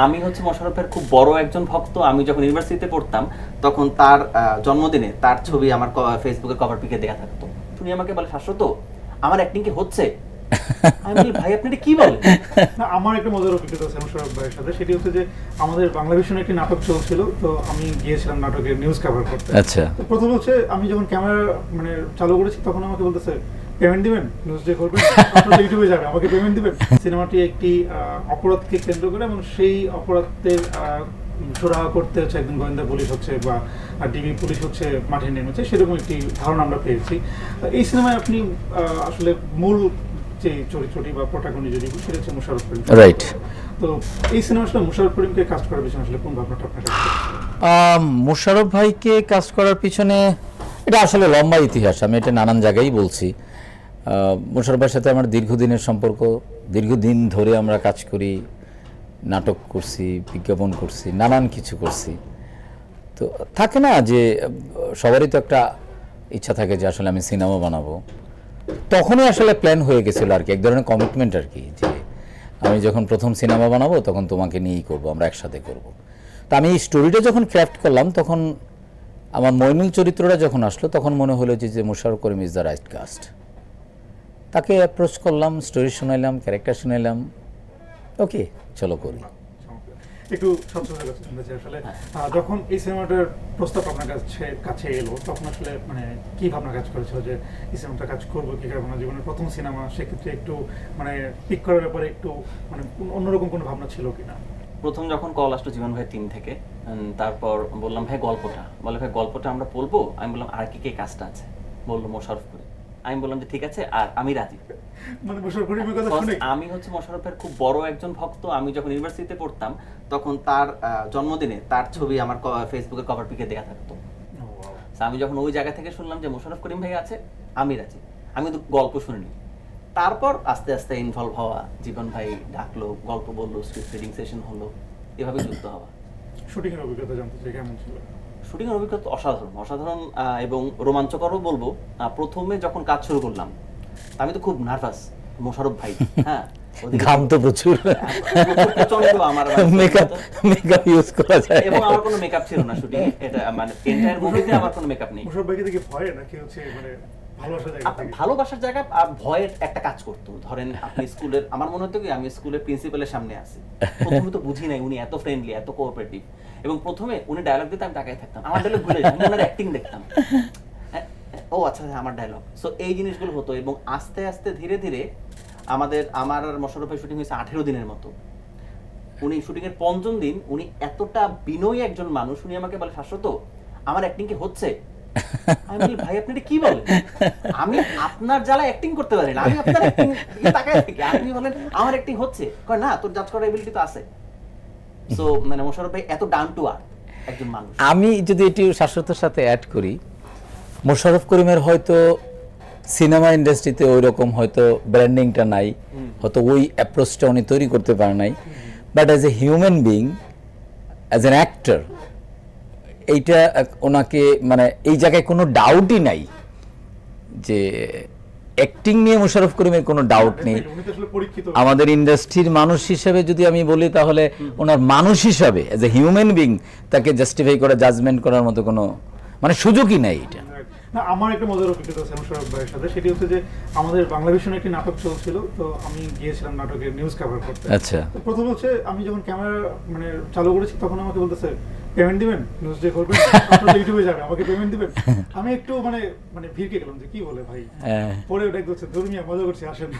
আমি হচ্ছে মোশাররফের খুব বড় একজন ভক্ত। আমি যখন ইউনিভার্সিটিতে পড়তাম তখন তার জন্মদিনে তার ছবি আমার ফেসবুকের কভার পিকে দেয়া থাকতো। শুনি আমাকে বলে, শাশ্বত আমার অ্যাক্টিং কি হচ্ছে? আমি বলি, ভাই আপনি এটা কি বলেন? না, আমার একটা মজার অভিজ্ঞতা আছে মোশাররফ ভাইয়ের সাথে। সেটি হচ্ছে যে আমাদের বাংলা ভিশনে একটি নাটক চলছিল, তো আমি গিয়েছিলাম নাটকের নিউজ কভার করতে। আচ্ছা। তো প্রথম হচ্ছে আমি যখন ক্যামেরা চালু করেছি তখন আমাকে বলতেছে, পেমেন্ট দিবেন, নিউজ যে করবেন আপনার ইউটিউবে যাবে, আমাকে পেমেন্ট দিবেন। সিনেমাটি একটি অপরাধকে কেন্দ্র করে এবং সেই অপরাধের সুরাহা করতে হচ্ছে একজন গোয়েন্দা পুলিশ হচ্ছে বা ডিবি পুলিশ হচ্ছে মাঠে নেমেছে, সেরকম একটি ধারণা আমরা পেয়েছি। এই সিনেমায় আপনি আসলে মূল যে চরিত্রটি বা প্রোটাগনিস্ট যদি সেটা হচ্ছে মোশাররফ করিম, রাইট। তো এই সিনেমা আসলে মোশাররফ করিমকে কাজ করার পিছনে আসলে কোন ভাবনাটা আপনার কাছে? মোশাররফ ভাইকে কাজ করার পিছনে এটা আসলে লম্বা ইতিহাস, আমি এটা নানান জায়গায় বলছি। মোশাররফ ভাইয়ের সাথে আমার দীর্ঘদিনের সম্পর্ক, দীর্ঘদিন ধরে আমরা কাজ করি, নাটক করছি, বিজ্ঞাপন করছি, নানান কিছু করছি। তো থাকে না যে সবারই তো একটা ইচ্ছা থাকে যে আসলে আমি সিনেমা বানাবো। তখনই আসলে প্ল্যান হয়ে গেছিল আর কি, এক ধরনের কমিটমেন্ট আর কি, যে আমি যখন প্রথম সিনেমা বানাবো তখন তোমাকে নিয়েই করবো, আমরা একসাথে করব। তো আমি এই স্টোরিটা যখন ক্রাফট করলাম তখন আমার মইনুল চরিত্রটা যখন আসলো তখন মনে হলো যে Mosharraf Karim is the right caste. তাকে অ্যাপ্রোচ করলাম, স্টোরি শোনাইলাম, ক্যারেক্টার শোনাইলাম, ওকে চলো করি। একটু সচ্ছলতার কাছে জানতে চাই আসলে যখন এই সিনেমাটার প্রস্তাব আপনার কাছে এলো তখন আসলে কি ভাবনা কাজ করেছিল যে এই সিনেমাটা কাজ করবো কি করবো না, জীবনের প্রথম সিনেমা, সেক্ষেত্রে একটু পিক করার ব্যাপারে একটু অন্যরকম কোনো ভাবনা ছিল কিনা? প্রথম যখন কল আসলো জীবন ভাই টিম থেকে, তারপর বললাম ভাই গল্পটা, বলে ভাই গল্পটা আমরা বলবো। আমি বললাম আর কি কে কাজটা আছে? বললো মোশাররফ করিম। আমি বললাম যে ঠিক আছে, আর আমি রাজি। মোশাররফ করিমের কথা শুনে আমি হচ্ছে মোশাররফের খুব বড় একজন ভক্ত। আমি যখন ইউনিভার্সিটিতে পড়তাম তখন তার জন্মদিনে তার ছবি আমার ফেসবুকের কভার পিকে দেয়া থাকতো। আমি যখন ওই জায়গা থেকে শুনলাম যে মোশাররফ করিম ভাই আছে, আমি রাজি। আমি তো গল্প শুনিনি। তারপর আস্তে আস্তে ইনভলভ হওয়া, জীবন ভাই ডাকলো, গল্প বললো, স্ক্রিপ্ট রিডিং সেশন হলো, এভাবে যুক্ত হওয়া। শুটিং এর অভিজ্ঞতা জানতে চাই কেমন ছিল? শুটিং এর অভিজ্ঞতা অসাধারণ, অসাধারণ এবং রোমাঞ্চকরও বলবো। প্রথমে যখন কাজ শুরু করলাম আমি তো খুব নার্ভাস। মোশাররফ ভাই, হ্যাঁ, ঘাম তো প্রচুর, প্রচন্ড আমার মেকআপ ইউজ করা যায় এবং আমার কোনো মেকআপ ছিল না শুটিং, এটা এন্টায়ার মুভিতে আমার কোনো মেকআপ নেই। মোশাররফ ভাইকে দেখে ভয় নাকি হচ্ছে ভালোবাসার জায়গা ভয়ের একটা কাজ করতো। ধরেন আপনি স্কুলের, আমার মনে হতো কি আমি স্কুলের প্রিন্সিপালের সামনে আছি, প্রথমে তো বুঝি নাই উনি এত ফ্রেন্ডলি, এত কোঅপারেটিভ, এবং প্রথমে উনি ডায়লগ দিতে আমি তাকাই থাকতাম, আমার ডায়লগ ভুলে যেতাম, ওনার অ্যাক্টিং দেখতাম, ও আচ্ছা আমার ডায়লগ। সো এই জিনিসগুলো হতো এবং আস্তে আস্তে ধীরে ধীরে আমার আর মোশাররফের শুটিং হয়েছে 18 দিনের মতো। উনি শুটিং এর 5ম দিন উনি এতটা বিনয়ী একজন মানুষ, উনি আমাকে বলে, শাশ্বত আমার অ্যাক্টিং কি হচ্ছে? আমি বলি, ভাই আপনি এটা কি বলেন? আমি আপনার জ্বালা অ্যাক্টিং করতে পারি না, আমি আপনার অ্যাক্টিং তাকায় থাকি, আপনি বলেন আমার অ্যাক্টিং হচ্ছে? কয় না, তোর জাজ করার এবিলিটি তো আছে। সো মোশাররফ ভাই এত ডাউন টু আর্থ একজন মানুষ। আমি যদি এটি শাশ্বতের সাথে অ্যাড করি, মোশাররফ করিমের হয়তো সিনেমা ইন্ডাস্ট্রিতে ওই রকম হয়তো ব্র্যান্ডিংটা নাই, হয়তো ওই অ্যাপ্রোচটা উনি তৈরি করতে পারে নাই, but as a human being, as an actor, এইটা ওনাকে এই জায়গায় কোনো ডাউটই নাই যে অ্যাক্টিং নিয়ে মোশাররফ করিমের কোনো ডাউট নেই। আমাদের ইন্ডাস্ট্রির মানুষ হিসেবে যদি আমি বলি তাহলে ওনার মানুষ হিসাবে অ্যাজ এ হিউম্যান বিং তাকে জাস্টিফাই করা, জাজমেন্ট করার মতো কোনো সুযোগই নাই এটা। না, আমার একটা মজার অভিজ্ঞতা আছে মোশাররফ ভাইয়ের সাথে। সেটি হচ্ছে যে আমাদের বাংলা ভিশনে একটি নাটক চলছিল, তো আমি গিয়েছিলাম নাটকের নিউজ কভার করতে। আচ্ছা। তো প্রথম হচ্ছে আমি যখন ক্যামেরা চালু করেছি তখন আমাকে বলতেছে, পেমেন্ট দিবেন, নিউজ যে করবেন আপনার ইউটিউবে যাবে, আমাকে পেমেন্ট দিবেন। আমি একটু ভিড়কে গেলাম যে কি বলে ভাই, পরে ওটা একদম ধর্মীয় মজা করছি, আসেন।